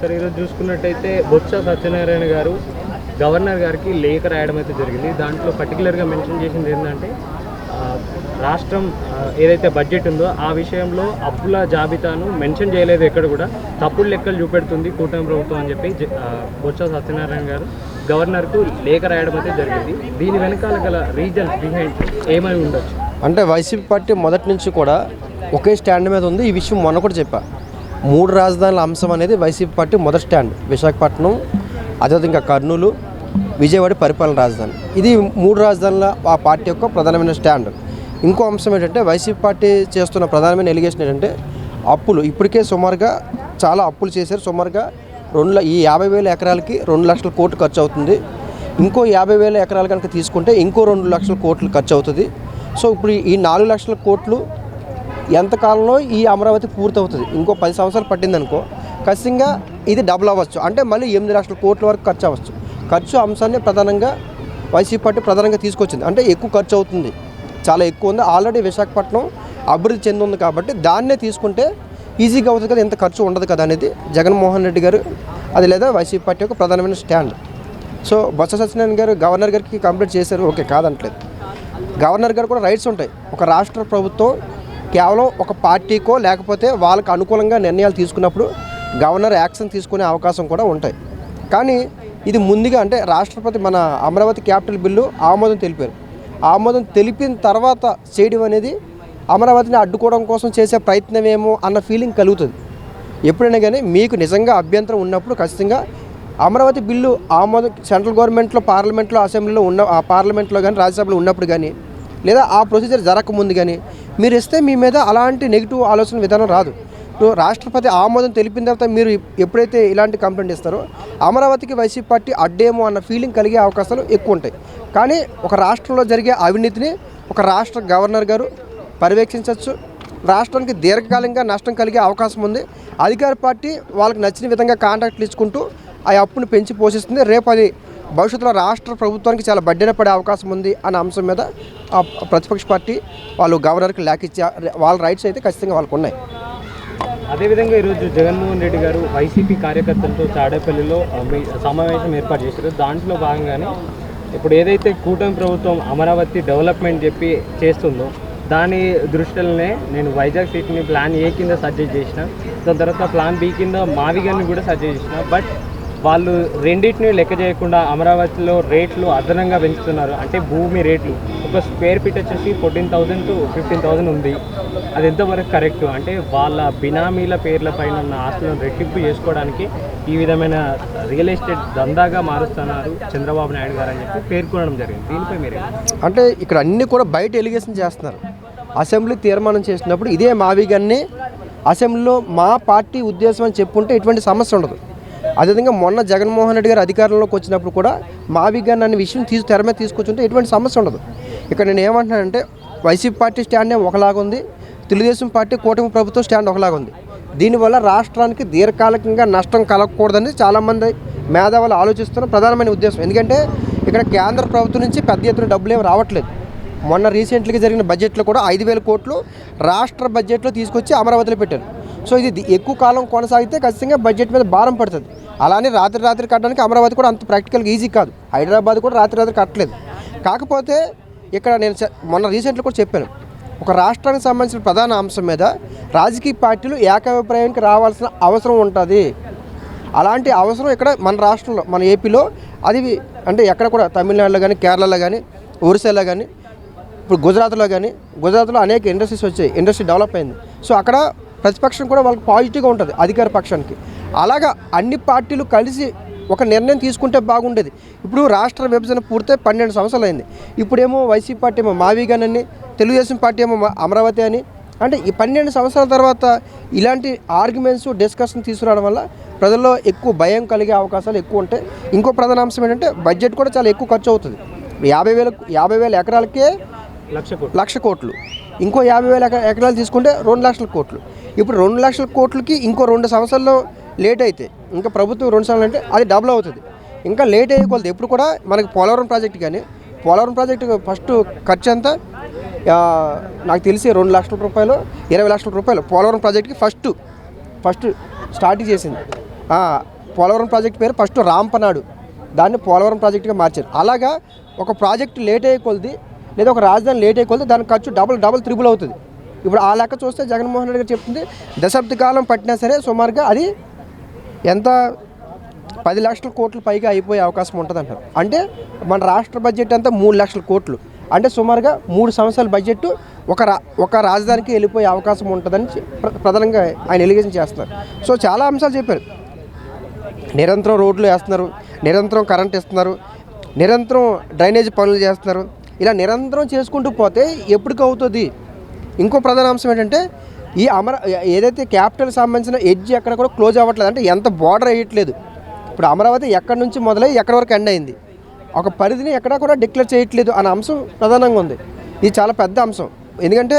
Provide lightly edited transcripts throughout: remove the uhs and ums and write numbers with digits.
Sir ఈరోజు చూసుకున్నట్టయితే బొత్స సత్యనారాయణ గారు గవర్నర్ గారికి లేఖ రాయడం అయితే జరిగింది. దాంట్లో పర్టికులర్గా మెన్షన్ చేసింది ఏంటంటే రాష్ట్రం ఏదైతే బడ్జెట్ ఉందో ఆ విషయంలో అప్పుల జాబితాను మెన్షన్ చేయలేదు, ఎక్కడ కూడా తప్పుడు లెక్కలు చూపెడుతుంది కూటమి ప్రభుత్వం అని చెప్పి బొత్స సత్యనారాయణ గారు గవర్నర్కు లేఖ రాయడం అయితే జరిగింది. దీని వెనకాల గల రీజన్ బిహైండ్ ఏమై ఉండొచ్చు అంటే వైసీపీ పార్టీ మొదటి నుంచి కూడా ఒకే స్టాండ్ మీద ఉంది. ఈ విషయం మొన్న కూడా చెప్పా, 3 రాజధానుల అంశం అనేది వైసీపీ పార్టీ మొదటి స్టాండ్. విశాఖపట్నం, అదేవిధంగా కర్నూలు, విజయవాడ పరిపాలన రాజధాని. ఇది 3 రాజధానుల ఆ పార్టీ యొక్క ప్రధానమైన స్టాండ్. ఇంకో అంశం ఏంటంటే వైసీపీ పార్టీ చేస్తున్న ప్రధానమైన ఎలిగేషన్ ఏంటంటే అప్పులు. ఇప్పటికే సుమారుగా చాలా అప్పులు చేశారు. సుమారుగా ఈ 50,000 ఎకరాలకి 2 లక్షల కోట్లు ఖర్చు అవుతుంది. ఇంకో 50,000 ఎకరాలు కనుక తీసుకుంటే ఇంకో 2 లక్షల కోట్లు ఖర్చు అవుతుంది. సో ఇప్పుడు ఈ 4 లక్షల కోట్లు ఎంతకాలంలో ఈ అమరావతి పూర్తవుతుంది? ఇంకో 10 సంవత్సరాలు పట్టిందనుకో ఖచ్చితంగా ఇది డబుల్ అవ్వచ్చు. అంటే మళ్ళీ 8 లక్షల కోట్ల వరకు ఖర్చు అవ్వచ్చు. ఖర్చు అంశాన్ని ప్రధానంగా వైసీపీ పార్టీ ప్రధానంగా తీసుకొచ్చింది. అంటే ఎక్కువ ఖర్చు అవుతుంది, చాలా ఎక్కువ ఉంది. ఆల్రెడీ విశాఖపట్నం అభివృద్ధి చెంది కాబట్టి దాన్నే తీసుకుంటే ఈజీగా అవుతుంది కదా, ఎంత ఖర్చు ఉండదు కదా అనేది జగన్మోహన్ రెడ్డి గారు అది లేదా వైసీపీ పార్టీ యొక్క ప్రధానమైన స్టాండ్. సో బొత్స సత్యనారాయణ గారు గవర్నర్ గారికి కంప్లీట్ చేశారు, ఓకే కాదంటలేదు. గవర్నర్ గారు కూడా రైట్స్ ఉంటాయి. ఒక రాష్ట్ర ప్రభుత్వం కేవలం ఒక పార్టీకో లేకపోతే వాళ్ళకు అనుకూలంగా నిర్ణయాలు తీసుకున్నప్పుడు గవర్నర్ యాక్షన్ తీసుకునే అవకాశం కూడా ఉంటాయి. కానీ ఇది ముందుగా అంటే రాష్ట్రపతి మన అమరావతి క్యాపిటల్ బిల్లు ఆమోదం తెలిపారు. ఆమోదం తెలిపిన తర్వాత చేయడం అనేది అమరావతిని అడ్డుకోవడం కోసం చేసే ప్రయత్నమేమో అన్న ఫీలింగ్ కలుగుతుంది. ఎప్పుడైనా కానీ మీకు నిజంగా అభ్యంతరం ఉన్నప్పుడు ఖచ్చితంగా అమరావతి బిల్లు ఆమోదం సెంట్రల్ గవర్నమెంట్లో, పార్లమెంట్లో, అసెంబ్లీలో ఆ పార్లమెంట్లో కానీ రాజ్యసభలో ఉన్నప్పుడు కానీ లేదా ఆ ప్రొసీజర్ జరగకముందు కానీ మీరు ఇస్తే మీ మీద అలాంటి నెగిటివ్ ఆలోచన విధానం రాదు. ఇప్పుడు రాష్ట్రపతి ఆమోదం తెలిపిన తర్వాత మీరు ఎప్పుడైతే ఇలాంటి కంప్లైంట్ ఇస్తారో అమరావతికి వైసీపీ పార్టీ అడ్డేమో అన్న ఫీలింగ్ కలిగే అవకాశాలు ఎక్కువ ఉంటాయి. కానీ ఒక రాష్ట్రంలో జరిగే అవినీతిని ఒక రాష్ట్ర గవర్నర్ గారు పర్యవేక్షించవచ్చు. రాష్ట్రానికి దీర్ఘకాలంగా నష్టం కలిగే అవకాశం ఉంది. అధికార పార్టీ వాళ్ళకి నచ్చిన విధంగా కాంట్రాక్ట్లు ఇచ్చుకుంటూ ఆ అప్పును పెంచి పోషిస్తుంది. రేపు అది భవిష్యత్తులో రాష్ట్ర ప్రభుత్వానికి చాలా బడ్డెన పడే అవకాశం ఉంది అన్న అంశం మీద ప్రతిపక్ష పార్టీ వాళ్ళు గవర్నర్కి లేఖ ఇచ్చే వాళ్ళ రైట్స్ అయితే ఖచ్చితంగా వాళ్ళకు ఉన్నాయి. అదేవిధంగా ఈరోజు జగన్మోహన్ రెడ్డి గారు వైసీపీ కార్యకర్తలతో తాడేపల్లిలో సమావేశం ఏర్పాటు చేశారు. దాంట్లో భాగంగానే ఇప్పుడు ఏదైతే కూటమి ప్రభుత్వం అమరావతి డెవలప్మెంట్ చెప్పి చేస్తుందో దాని దృష్టిలోనే నేను వైజాగ్ సిటీని ప్లాన్ ఏ కింద సజెస్ట్ చేసిన, దాని తర్వాత ప్లాన్ బి కింద మావిగాన్ని కూడా సజెస్ట్ చేసిన. బట్ వాళ్ళు రెండింటిని లెక్క చేయకుండా అమరావతిలో రేట్లు అదనంగా పెంచుతున్నారు. అంటే భూమి రేట్లు ఒక స్క్వేర్ ఫీట్ వచ్చేసి 14,000 to 15,000 ఉంది. అది ఎంతవరకు కరెక్ట్? అంటే వాళ్ళ బినామీల పేర్ల పైన ఉన్న ఆస్తులను రెట్టింపు చేసుకోవడానికి ఈ విధమైన రియల్ ఎస్టేట్ దందాగా మారుస్తున్నారు చంద్రబాబు నాయుడు గారు అని చెప్పి పేర్కొనడం జరిగింది. దీనిపై మీరు అంటే ఇక్కడ అన్నీ కూడా బయట ఎలిగేషన్ చేస్తున్నారు. అసెంబ్లీ తీర్మానం చేసినప్పుడు ఇదే మావిగాన్ని అసెంబ్లీలో మా పార్టీ ఉద్దేశం అని చెప్పుంటే ఎటువంటి సమస్య ఉండదు. అదేవిధంగా మొన్న జగన్మోహన్ రెడ్డి గారు అధికారంలోకి వచ్చినప్పుడు కూడా మావిగాన్ని అనే విషయం తెర మీద తీసుకొచ్చుంటే ఎటువంటి సమస్య ఉండదు. ఇక్కడ నేను ఏమంటున్నానంటే వైసీపీ పార్టీ స్టాండ్ ఒకలాగా ఉంది, తెలుగుదేశం పార్టీ కూటమి ప్రభుత్వం స్టాండ్ ఒకలాగా ఉంది. దీనివల్ల రాష్ట్రానికి దీర్ఘకాలికంగా నష్టం కలగకూడదని చాలామంది మేధావులు ఆలోచిస్తున్న ప్రధానమైన ఉద్దేశం. ఎందుకంటే ఇక్కడ కేంద్ర ప్రభుత్వం నుంచి పెద్ద ఎత్తున డబ్బులు ఏమి రావట్లేదు. మొన్న రీసెంట్గా జరిగిన బడ్జెట్లో కూడా 5,000 కోట్లు రాష్ట్ర బడ్జెట్లో తీసుకొచ్చి అమరావతిలో పెట్టారు. సో ఇది ఎక్కువ కాలం కొనసాగితే ఖచ్చితంగా బడ్జెట్ మీద భారం పడుతుంది. అలానే రాత్రి కట్టడానికి అమరావతి కూడా అంత ప్రాక్టికల్గా ఈజీ కాదు. హైదరాబాద్ కూడా రాత్రి కట్టలేదు. కాకపోతే ఇక్కడ నేను మొన్న రీసెంట్గా కూడా చెప్పాను, ఒక రాష్ట్రానికి సంబంధించిన ప్రధాన అంశం మీద రాజకీయ పార్టీలు ఏకాభిప్రాయానికి రావాల్సిన అవసరం ఉంటుంది. అలాంటి అవసరం ఇక్కడ మన రాష్ట్రంలో, మన ఏపీలో అది అంటే ఎక్కడ కూడా తమిళనాడులో కానీ, కేరళలో కానీ, ఒరిస్సాలో కానీ, ఇప్పుడు గుజరాత్లో అనేక ఇండస్ట్రీస్ వచ్చాయి, ఇండస్ట్రీ డెవలప్ అయింది. సో అక్కడ ప్రతిపక్షం కూడా వాళ్ళకి పాజిటివ్గా ఉంటుంది అధికార పక్షానికి. అలాగా అన్ని పార్టీలు కలిసి ఒక నిర్ణయం తీసుకుంటే బాగుండేది. ఇప్పుడు రాష్ట్ర విభజన పూర్తయి 12 సంవత్సరాలు అయింది. ఇప్పుడేమో వైసీపీ పార్టీ ఏమో మావిగానని, తెలుగుదేశం పార్టీ ఏమో అమరావతి అని. అంటే ఈ 12 సంవత్సరాల తర్వాత ఇలాంటి ఆర్గ్యుమెంట్స్, డిస్కషన్ తీసుకురావడం వల్ల ప్రజల్లో ఎక్కువ భయం కలిగే అవకాశాలు ఎక్కువ ఉంటాయి. ఇంకో ప్రధాన అంశం ఏంటంటే బడ్జెట్ కూడా చాలా ఎక్కువ ఖర్చు అవుతుంది. 50,000 ఎకరాలకే 1,00,000 కోట్లు, ఇంకో 50,000 ఎకరాలు తీసుకుంటే 2 లక్షల కోట్లు. ఇప్పుడు 2 లక్షల కోట్లకి ఇంకో 2 సంవత్సరాల్లో లేట్ అయితే, ఇంకా ప్రభుత్వం 2 సంవత్సరాలు అంటే అది డబుల్ అవుతుంది. ఇంకా లేట్ అయ్యేకొలది ఎప్పుడు కూడా మనకి పోలవరం ప్రాజెక్టు ఫస్ట్ ఖర్చు ఎంత నాకు తెలిసి 2 లక్షల రూపాయలు, 20 లక్షల రూపాయలు పోలవరం ప్రాజెక్టుకి ఫస్ట్ స్టార్ట్ చేసింది. పోలవరం ప్రాజెక్ట్ పేరు ఫస్ట్ రాంపనాడు, దాన్ని పోలవరం ప్రాజెక్టుగా మార్చారు. అలాగా ఒక ప్రాజెక్టు లేట్ అయ్యే కొలది లేదా ఒక రాజధాని లేట్ అయ్యే కొలది దాని ఖర్చు డబుల్ త్రిబుల్ అవుతుంది. ఇప్పుడు ఆ లెక్క చూస్తే జగన్మోహన్ రెడ్డి గారు చెప్తుంది దశాబ్ద కాలం పట్టినా సరే సుమారుగా అది ఎంత 10 లక్షల కోట్ల పైగా అయిపోయే అవకాశం ఉంటుంది అంటారు. అంటే మన రాష్ట్ర బడ్జెట్ అంతా 3 లక్షల కోట్లు, అంటే సుమారుగా 3 సంవత్సరాల బడ్జెట్ ఒక రాజధానికి వెళ్ళిపోయే అవకాశం ఉంటుందని ప్రధానంగా ఆయన ఎలిగేషన్ చేస్తున్నారు. సో చాలా అంశాలు చెప్పారు. నిరంతరం రోడ్లు వేస్తున్నారు, నిరంతరం కరెంట్ ఇస్తున్నారు, నిరంతరం డ్రైనేజ్ పనులు చేస్తున్నారు. ఇలా నిరంతరం చేసుకుంటూ పోతే ఎప్పటికవుతుంది? ఇంకో ప్రధాన అంశం ఏంటంటే ఈ ఏదైతే క్యాపిటల్ సంబంధించిన ఎడ్జ్ ఎక్కడ కూడా క్లోజ్ అవ్వట్లేదు, అంటే ఎంత బార్డర్ వేయట్లేదు. ఇప్పుడు అమరావతి ఎక్కడి నుంచి మొదలై ఎక్కడి వరకు ఎండ్ అయింది, ఒక పరిధిని ఎక్కడా కూడా డిక్లేర్ చేయట్లేదు అనే అంశం ప్రధానంగా ఉంది. ఇది చాలా పెద్ద అంశం. ఎందుకంటే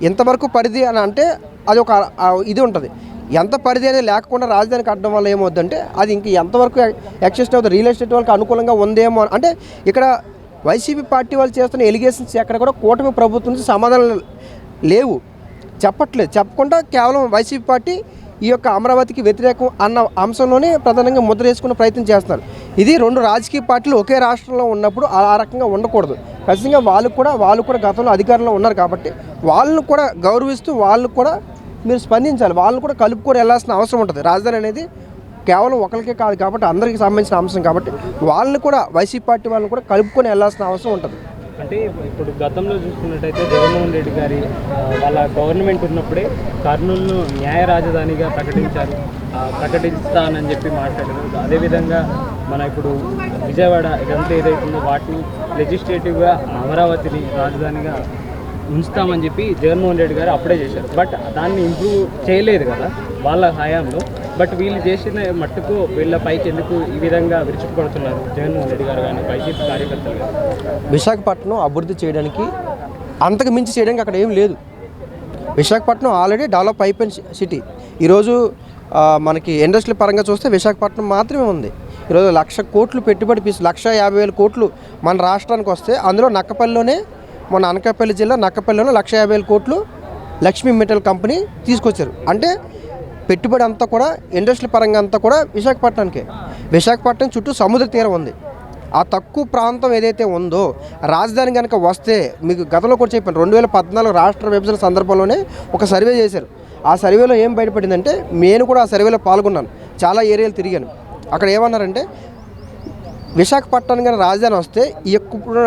ఎంతవరకు పరిధి అని అంటే అది ఒక ఇది ఉంటుంది. ఎంత పరిధి అనేది లేకుండా రాజధానికి అడ్డం వల్ల ఏమవుతుందంటే అది ఇంక ఎంతవరకు ఎక్సెస్ట్ అవుతుంది, రియల్ ఎస్టేట్ వాళ్ళకి అనుకూలంగా ఉందేమో. అంటే ఇక్కడ వైసీపీ పార్టీ వాళ్ళు చేస్తున్న ఎలిగేషన్స్ ఎక్కడ కూడా కూటమి ప్రభుత్వం నుంచి సమాధానం లేవు, చెప్పకుండా కేవలం వైసీపీ పార్టీ ఈ యొక్క అమరావతికి వ్యతిరేకం అన్న అంశంలోనే ప్రధానంగా ముద్ర వేసుకునే ప్రయత్నం చేస్తున్నారు. ఇది 2 రాజకీయ పార్టీలు ఒకే రాష్ట్రంలో ఉన్నప్పుడు ఆ రకంగా ఉండకూడదు. ఖచ్చితంగా వాళ్ళు కూడా గతంలో అధికారంలో ఉన్నారు కాబట్టి వాళ్ళను కూడా గౌరవిస్తూ వాళ్ళు కూడా మీరు స్పందించాలి, వాళ్ళని కూడా కలుపుకొని వెళ్ళాల్సిన అవసరం ఉంటుంది. రాజధాని అనేది కేవలం ఒకరికే కాదు కాబట్టి అందరికీ సంబంధించిన అంశం కాబట్టి వాళ్ళని కూడా వైసీపీ పార్టీ వాళ్ళని కూడా కలుపుకొని వెళ్ళాల్సిన అవసరం ఉంటుంది. అంటే ఇప్పుడు గతంలో చూసుకున్నట్టయితే జగన్మోహన్ రెడ్డి గారి వాళ్ళ గవర్నమెంట్ ఉన్నప్పుడే కర్నూలును న్యాయ రాజధానిగా ప్రకటిస్తానని చెప్పి మాట్లాడారు. అదేవిధంగా మన ఇప్పుడు విజయవాడ ఇదంతా ఏదైతుందో వాటిని లెజిస్లేటివ్గా అమరావతిని రాజధానిగా ఉంచుతామని చెప్పి జగన్మోహన్ రెడ్డి గారు అప్పుడే చేశారు. బట్ దాన్ని ఇంప్రూవ్ చేయలేదు కదా వాళ్ళ హయాంలో. బట్ వీళ్ళు చేసిన మట్టుకు వీళ్ళ పైకి ఎందుకు ఈ విధంగా విరుచుకుపడుతున్నారు జగన్మోహన్ రెడ్డి గారు కానీ వైసీపీ కార్యకర్తలు కానీ? విశాఖపట్నం అభివృద్ధి చేయడానికి అంతకు మించి చేయడానికి అక్కడ ఏం లేదు. విశాఖపట్నం ఆల్రెడీ డెవలప్ అయిపోయిన సిటీ. ఈరోజు మనకి ఇండస్ట్రీ పరంగా చూస్తే విశాఖపట్నం మాత్రమే ఉంది. ఈరోజు 1,00,000 కోట్లు పెట్టుబడి 1,50,000 కోట్లు మన రాష్ట్రానికి వస్తే అందులో నక్కపల్లిలోనే మన అనకాపల్లి జిల్లా నక్కపల్లిలోనే 1,50,000 కోట్లు లక్ష్మీ మెటల్ కంపెనీ తీసుకొచ్చారు. అంటే పెట్టుబడి అంతా కూడా ఇండస్ట్రీ పరంగా అంతా కూడా విశాఖపట్నానికే. విశాఖపట్నం చుట్టూ సముద్ర తీరం ఉంది. ఆ తక్కువ ప్రాంతం ఏదైతే ఉందో రాజధాని కనుక వస్తే మీకు గతంలో కూడా చెప్పాను 2014 రాష్ట్ర విభజన సందర్భంలోనే ఒక సర్వే చేశారు. ఆ సర్వేలో ఏం బయటపడిందంటే నేను కూడా ఆ సర్వేలో పాల్గొన్నాను, చాలా ఏరియాలు తిరిగాను. అక్కడ ఏమన్నారంటే విశాఖపట్నం కానీ రాజధాని వస్తే ఎక్కువ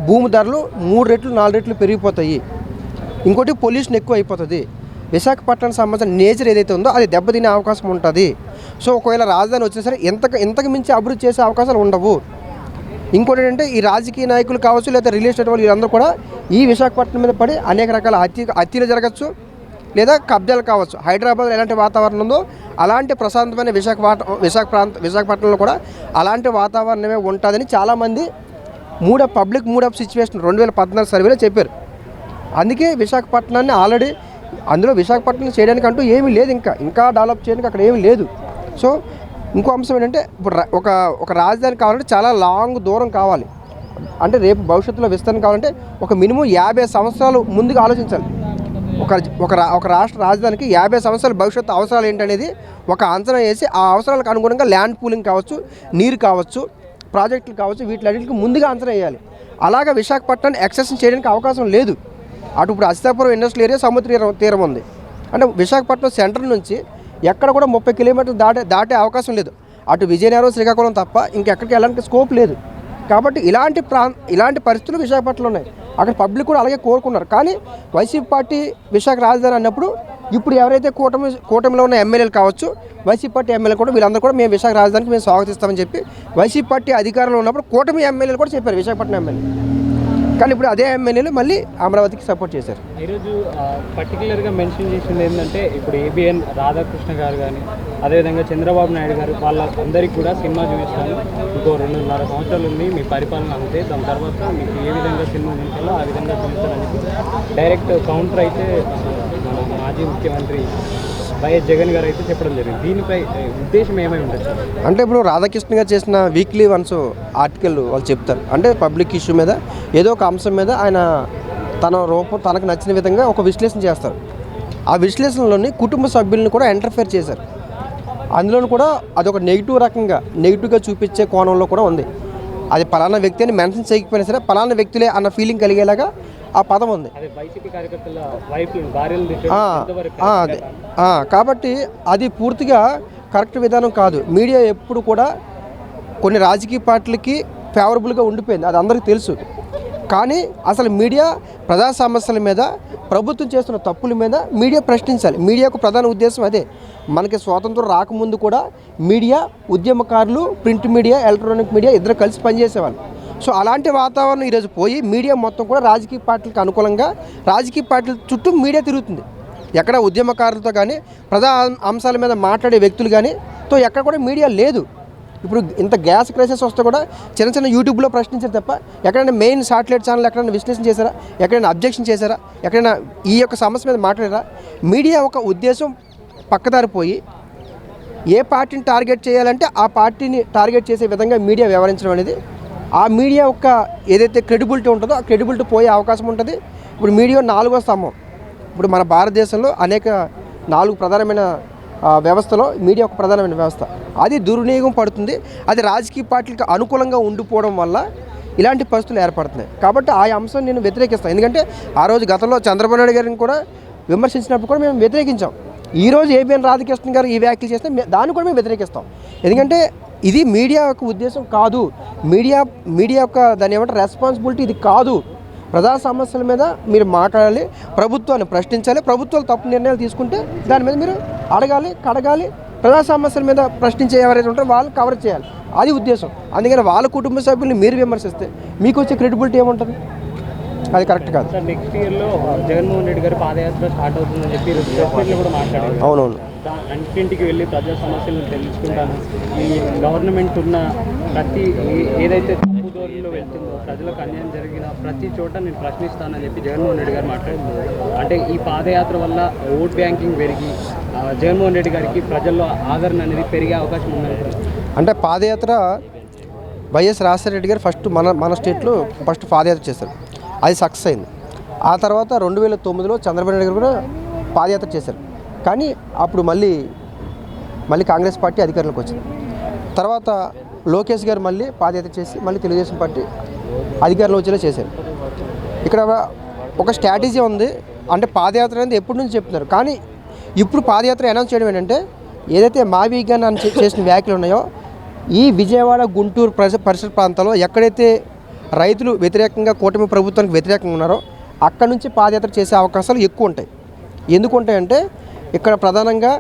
భూమి ధరలు 3 రెట్లు 4 రెట్లు పెరిగిపోతాయి. ఇంకోటి పొల్యూషన్ ఎక్కువ అయిపోతుంది. విశాఖపట్నానికి సంబంధించిన నేచర్ ఏదైతే ఉందో అది దెబ్బతినే అవకాశం ఉంటుంది. సో ఒకవేళ రాజధాని వచ్చినా సరే ఇంతకు మించి అభివృద్ధి చేసే అవకాశాలు ఉండవు. ఇంకోటి ఏంటంటే ఈ రాజకీయ నాయకులు కావచ్చు లేదా రియల్ ఎస్టేట్ వాళ్ళు వీళ్ళందరూ కూడా ఈ విశాఖపట్నం మీద పడి అనేక రకాల హత్యలు జరగచ్చు లేదా కబ్జాలు కావచ్చు. హైదరాబాద్లో ఎలాంటి వాతావరణం ఉందో అలాంటి ప్రశాంతమైన విశాఖపట్నంలో కూడా అలాంటి వాతావరణమే ఉంటుందని చాలామంది పబ్లిక్ మూడప్ సిచ్యువేషన్ 2014 సర్వేలో చెప్పారు. అందుకే విశాఖపట్నాన్ని ఆల్రెడీ అందులో విశాఖపట్నం చేయడానికి అంటూ ఏమీ లేదు, ఇంకా డెవలప్ చేయడానికి అక్కడ ఏమీ లేదు. సో ఇంకో అంశం ఏంటంటే ఇప్పుడు ఒక రాజధాని కావాలంటే చాలా లాంగ్ దూరం కావాలి. అంటే రేపు భవిష్యత్తులో విస్తరణ కావాలంటే ఒక మినిమం 50 సంవత్సరాలు ముందుగా ఆలోచించాలి. ఒక రాష్ట్ర రాజధానికి 50 సంవత్సరాల భవిష్యత్తు అవసరాలు ఏంటనేది ఒక అంచనా వేసి ఆ అవసరాలకు అనుగుణంగా ల్యాండ్ పూలింగ్ కావచ్చు, నీరు కావచ్చు, ప్రాజెక్టులు కావచ్చు, వీటిలన్నింటికి ముందుగా అంచనా వేయాలి. అలాగా విశాఖపట్నాన్ని యాక్సెస్ చేయడానికి అవకాశం లేదు. అటు ఇప్పుడు అచితాపురం ఇండస్ట్రియల్ ఏరియా సముద్ర తీరం ఉంది. అంటే విశాఖపట్నం సెంటర్ నుంచి ఎక్కడ కూడా 30 కిలోమీటర్లు దాటే అవకాశం లేదు. అటు విజయనగరం శ్రీకాకుళం తప్ప ఇంకెక్కడికి వెళ్ళడానికి స్కోప్ లేదు. కాబట్టి ఇలాంటి పరిస్థితులు విశాఖపట్నంలో ఉన్నాయి. అక్కడ పబ్లిక్ కూడా అలాగే కోరుకున్నారు. కానీ వైసీపీ పార్టీ విశాఖ రాజధాని అన్నప్పుడు ఇప్పుడు ఎవరైతే కూటమిలో ఉన్న ఎమ్మెల్యేలు కావచ్చు, వైసీపీ పార్టీ ఎమ్మెల్యే కూడా వీళ్ళందరూ కూడా మేము విశాఖ రాజధానికి మేము స్వాగతిస్తామని చెప్పి వైసీపీ పార్టీ అధికారంలో ఉన్నప్పుడు కూటమి ఎమ్మెల్యేలు కూడా చెప్పారు విశాఖపట్నం ఎమ్మెల్యే. కానీ ఇప్పుడు అదే ఎమ్మెల్యేలు మళ్ళీ అమరావతికి సపోర్ట్ చేశారు. ఈరోజు పర్టికులర్గా మెన్షన్ చేసింది ఏంటంటే ఇప్పుడు ఏబిఎన్ రాధాకృష్ణ గారు కానీ అదేవిధంగా చంద్రబాబు నాయుడు గారు వాళ్ళందరికీ కూడా సినిమా చూపిస్తాను, ఇంకో 2.5 సంవత్సరాలు ఉంది మీ పరిపాలన అంతే, దాని తర్వాత మీకు ఏ విధంగా సినిమా చూపించాలో ఆ విధంగా చూపిస్తారని చెప్పి డైరెక్ట్ కౌంటర్ అయితే మన మాజీ ముఖ్యమంత్రి వైఎస్ జగన్ గారు అయితే చెప్పడం జరిగింది. దీనిపై ఉద్దేశం ఏమై ఉండొచ్చు? అంటే ఇప్పుడు రాధాకృష్ణ గారు చేసిన వీక్లీ వన్స్ ఆర్టికల్ వాళ్ళు చెప్తారు. అంటే పబ్లిక్ ఇష్యూ మీద ఏదో ఒక అంశం మీద ఆయన తనకు నచ్చిన విధంగా ఒక విశ్లేషణ చేస్తారు. ఆ విశ్లేషణలోని కుటుంబ సభ్యులను కూడా ఇంటర్ఫేర్ చేశారు. అందులో కూడా అదొక నెగిటివ్ రకంగా నెగిటివ్గా చూపించే కోణంలో కూడా ఉంది. అది పలానా వ్యక్తి అని మెన్షన్ చేయకపోయినా సరే పలానా వ్యక్తులే అన్న ఫీలింగ్ కలిగేలాగా ఆ పదం ఉంది. అదే కాబట్టి అది పూర్తిగా కరెక్ట్ విధానం కాదు. మీడియా ఎప్పుడు కూడా కొన్ని రాజకీయ పార్టీలకి ఫేవరబుల్గా ఉండిపోయింది, అది అందరికీ తెలుసు. కానీ అసలు మీడియా ప్రజా సమస్యల మీద, ప్రభుత్వం చేస్తున్న తప్పుల మీద మీడియా ప్రశ్నించాలి. మీడియాకు ప్రధాన ఉద్దేశం అదే. మనకి స్వాతంత్రం రాకముందు కూడా మీడియా, ఉద్యమకారులు, ప్రింట్ మీడియా, ఎలక్ట్రానిక్ మీడియా ఇద్దరు కలిసి పనిచేసేవాళ్ళు. సో అలాంటి వాతావరణం ఈరోజు పోయి మీడియా మొత్తం కూడా రాజకీయ పార్టీలకు అనుకూలంగా రాజకీయ పార్టీల చుట్టూ మీడియా తిరుగుతుంది. ఎక్కడ ఉద్యమకారులతో కానీ ప్రజా అంశాల మీద మాట్లాడే వ్యక్తులు కానీ తో ఎక్కడ కూడా మీడియా లేదు. ఇప్పుడు ఇంత గ్యాస్ క్రైసిస్ వస్తే కూడా చిన్న చిన్న యూట్యూబ్లో ప్రశ్నించారు తప్ప ఎక్కడైనా మెయిన్ శాటిలైట్ ఛానల్ ఎక్కడైనా విశ్లేషణ చేశారా, ఎక్కడైనా అబ్జెక్షన్ చేశారా, ఎక్కడైనా ఈ యొక్క సమస్య మీద మాట్లాడారా? మీడియా ఒక ఉద్దేశం పక్కదారిపోయి ఏ పార్టీని టార్గెట్ చేయాలంటే ఆ పార్టీని టార్గెట్ చేసే విధంగా మీడియా వ్యవహరించడం అనేది ఆ మీడియా యొక్క ఏదైతే క్రెడిబిలిటీ ఉంటుందో ఆ క్రెడిబిలిటీ పోయే అవకాశం ఉంటుంది. ఇప్పుడు మీడియా 4వ స్తంభం. ఇప్పుడు మన భారతదేశంలో అనేక 4 ప్రధానమైన వ్యవస్థలో మీడియా ఒక ప్రధానమైన వ్యవస్థ. అది దుర్వినియోగం పడుతుంది. అది రాజకీయ పార్టీలకు అనుకూలంగా ఉండిపోవడం వల్ల ఇలాంటి పరిస్థితులు ఏర్పడుతున్నాయి. కాబట్టి ఆ అంశం నేను వ్యతిరేకిస్తాను. ఎందుకంటే ఆ రోజు గతంలో చంద్రబాబు నాయుడు గారిని కూడా విమర్శించినప్పుడు కూడా మేము వ్యతిరేకించాం. ఈరోజు ఏబిఎన్ రాధాకృష్ణ గారు ఈ వ్యాఖ్యలు చేస్తే దాన్ని కూడా మేము వ్యతిరేకిస్తాం. ఎందుకంటే ఇది మీడియా యొక్క ఉద్దేశం కాదు. మీడియా యొక్క దాని ఏమంటారు రెస్పాన్సిబిలిటీ ఇది కాదు. ప్రజా సమస్యల మీద మీరు మాట్లాడాలి, ప్రభుత్వాన్ని ప్రశ్నించాలి, ప్రభుత్వాలు తప్పు నిర్ణయాలు తీసుకుంటే దాని మీద మీరు అడగాలి, కడగాలి. ప్రజా సమస్యల మీద ప్రశ్నించే ఎవరైతే ఉంటారో వాళ్ళు కవర్ చేయాలి, అది ఉద్దేశం. అందుకని వాళ్ళ కుటుంబ సభ్యుల్ని మీరు విమర్శిస్తే మీకు వచ్చే క్రెడిబిలిటీ ఏముంటుంది? అది కరెక్ట్ కాదు. సార్, నెక్స్ట్ ఇయర్లో జగన్మోహన్ రెడ్డి గారి పాదయాత్ర స్టార్ట్ అవుతుందని చెప్పి ప్రెస్ కూడా మాట్లాడారు. అవునవును. ఇంటింటికి వెళ్ళి ప్రజా సమస్యలను తెలుసుకుంటాను. ఈ గవర్నమెంట్ ఉన్న ప్రతి ఏదైతే తప్పు దోరులో వెళ్తుందో, ప్రజలకు అన్యాయం జరిగిన ప్రతి చోట నేను ప్రశ్నిస్తానని చెప్పి జగన్మోహన్ రెడ్డి గారు మాట్లాడుతున్నారు. అంటే ఈ పాదయాత్ర వల్ల ఓట్ బ్యాంకింగ్ పెరిగి జగన్మోహన్ రెడ్డి గారికి ప్రజల్లో ఆదరణ అనేది పెరిగే అవకాశం ఉందంటారు. అంటే పాదయాత్ర వైఎస్ రాజశేఖర రెడ్డి గారు ఫస్ట్ మన స్టేట్లో ఫస్ట్ పాదయాత్ర చేశారు. అది సక్సెస్ అయింది. ఆ తర్వాత 2009లో చంద్రబాబు నాయుడు గారు కూడా పాదయాత్ర చేశారు. కానీ అప్పుడు మళ్ళీ కాంగ్రెస్ పార్టీ అధికారంలోకి వచ్చింది. తర్వాత లోకేష్ గారు మళ్ళీ పాదయాత్ర చేసి మళ్ళీ తెలుగుదేశం పార్టీ అధికారంలో వచ్చేలా చేశారు. ఇక్కడ ఒక స్ట్రాటజీ ఉంది. అంటే పాదయాత్ర అనేది ఎప్పటి నుంచి చెప్తున్నారు, కానీ ఇప్పుడు పాదయాత్ర అనౌన్స్ చేయడం ఏంటంటే ఏదైతే మావిగాన్ అని చేసిన వ్యాఖ్యలు ఉన్నాయో ఈ విజయవాడ, గుంటూరు పరిసర ప్రాంతాల్లో ఎక్కడైతే రైతులు వ్యతిరేకంగా కూటమి ప్రభుత్వానికి వ్యతిరేకంగా ఉన్నారో అక్కడ నుంచి పాదయాత్ర చేసే అవకాశాలు ఎక్కువ ఉంటాయి. ఎందుకుంటాయంటే ఇక్కడ ప్రధానంగా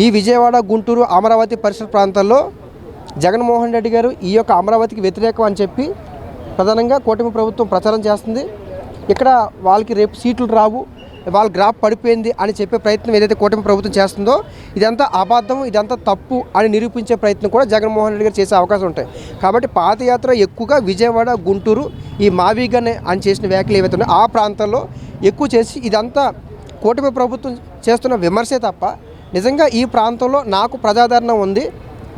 ఈ విజయవాడ, గుంటూరు, అమరావతి పరిసర ప్రాంతాల్లో జగన్మోహన్ రెడ్డి గారు ఈ యొక్క అమరావతికి వ్యతిరేకం అని చెప్పి ప్రధానంగా కూటమి ప్రభుత్వం ప్రచారం చేస్తుంది. ఇక్కడ వాళ్ళకి రేపు సీట్లు రావు, వాళ్ళ గ్రాఫ్ పడిపోయింది అని చెప్పే ప్రయత్నం ఏదైతే కూటమి ప్రభుత్వం చేస్తుందో ఇదంతా అబద్ధం, ఇదంతా తప్పు అని నిరూపించే ప్రయత్నం కూడా జగన్మోహన్ రెడ్డి గారు చేసే అవకాశం ఉంటాయి. కాబట్టి పాదయాత్ర ఎక్కువగా విజయవాడ, గుంటూరు, ఈ మావిగన్ అని చేసిన వ్యాఖ్యలు ఏవైతే ఉన్నాయో ఆ ప్రాంతాల్లో ఎక్కువ చేసి ఇదంతా కూటమి ప్రభుత్వం చేస్తున్న విమర్శే తప్ప నిజంగా ఈ ప్రాంతంలో నాకు ప్రజాదరణ ఉంది,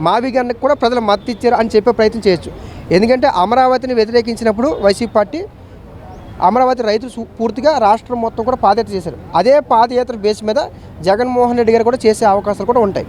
మావిగన్కి కూడా ప్రజలు మద్దతు ఇచ్చారు అని చెప్పే ప్రయత్నం చేయొచ్చు. ఎందుకంటే అమరావతిని వ్యతిరేకించినప్పుడు వైసీపీ పార్టీ అమరావతి రైతులు పూర్తిగా రాష్ట్రం మొత్తం కూడా పాదయాత్ర చేశారు. అదే పాదయాత్ర బేస్ మీద జగన్మోహన్ రెడ్డి గారు కూడా చేసే అవకాశాలు కూడా ఉంటాయి.